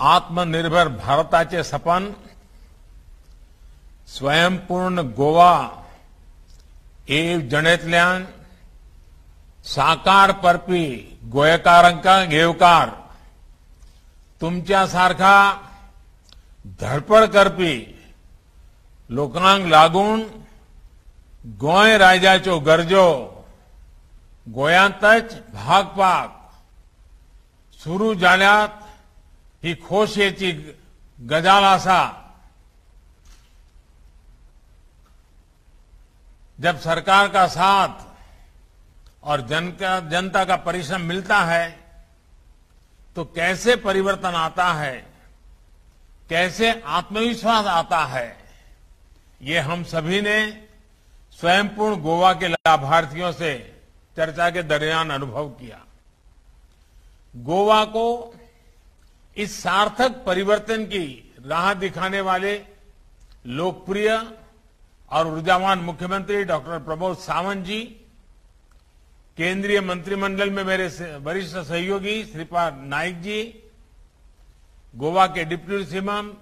आत्मनिर्भर भारताचे सपन स्वयंपूर्ण गोवा एक जणेतल्यान साकार करपी गोंयकारांका येवकार तुमच्या सारखा धडपड करपी लोकांक लागून गोंय राज्याच्यो गरजो गोंयांतच भागपाक सुरू जाल्यात ही खोशयेची गजाल आसा। जब सरकार का साथ और जनता का परिश्रम मिलता है तो कैसे परिवर्तन आता है, कैसे आत्मविश्वास आता है, ये हम सभी ने स्वयंपूर्ण गोवा के लाभार्थियों से चर्चा के दरमियान अनुभव किया। गोवा को इस सार्थक परिवर्तन की राह दिखाने वाले लोकप्रिय और ऊर्जावान मुख्यमंत्री डॉक्टर प्रमोद सावंत जी, केंद्रीय मंत्रिमंडल में मेरे वरिष्ठ सहयोगी श्रीपाद नाइक जी, गोवा के डिप्टी सीएम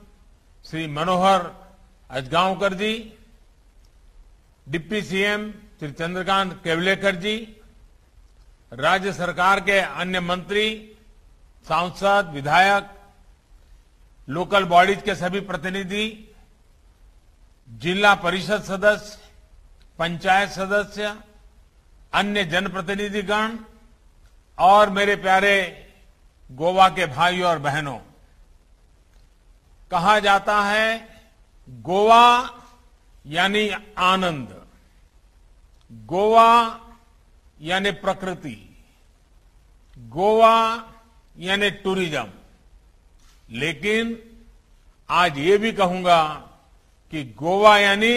श्री मनोहर अजगांवकर जी, डिप्टी सीएम श्री चंद्रकांत केवलेकर जी, राज्य सरकार के अन्य मंत्री, सांसद, विधायक, लोकल बॉडीज के सभी प्रतिनिधि, जिला परिषद सदस्य, पंचायत सदस्य, अन्य जनप्रतिनिधिगण और मेरे प्यारे गोवा के भाइयों और बहनों, कहा जाता है गोवा यानी आनंद, गोवा यानी प्रकृति, गोवा यानी टूरिज्म। लेकिन आज ये भी कहूंगा कि गोवा यानी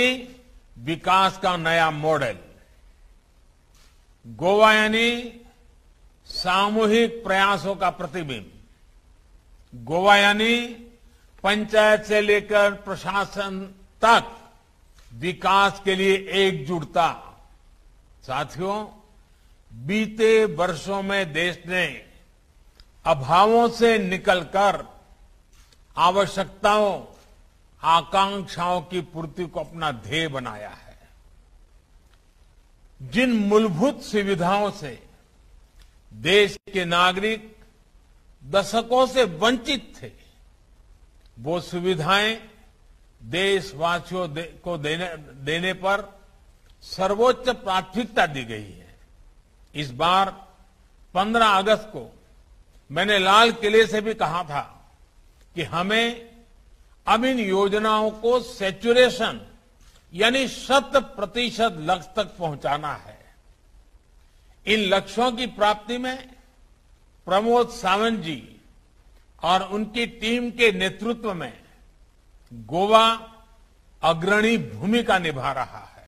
विकास का नया मॉडल, गोवा यानी सामूहिक प्रयासों का प्रतिबिंब, गोवा यानी पंचायत से लेकर प्रशासन तक विकास के लिए एकजुटता। साथियों, बीते वर्षों में देश ने अभावों से निकलकर आवश्यकताओं, आकांक्षाओं की पूर्ति को अपना ध्येय बनाया है। जिन मूलभूत सुविधाओं से देश के नागरिक दशकों से वंचित थे, वो सुविधाएं देशवासियों को देने पर सर्वोच्च प्राथमिकता दी गई है। इस बार 15 अगस्त को मैंने लाल किले से भी कहा था कि हमें अब इन योजनाओं को सैचुरेशन यानी 100% लक्ष्य तक पहुंचाना है। इन लक्ष्यों की प्राप्ति में प्रमोद सावंत जी और उनकी टीम के नेतृत्व में गोवा अग्रणी भूमिका निभा रहा है।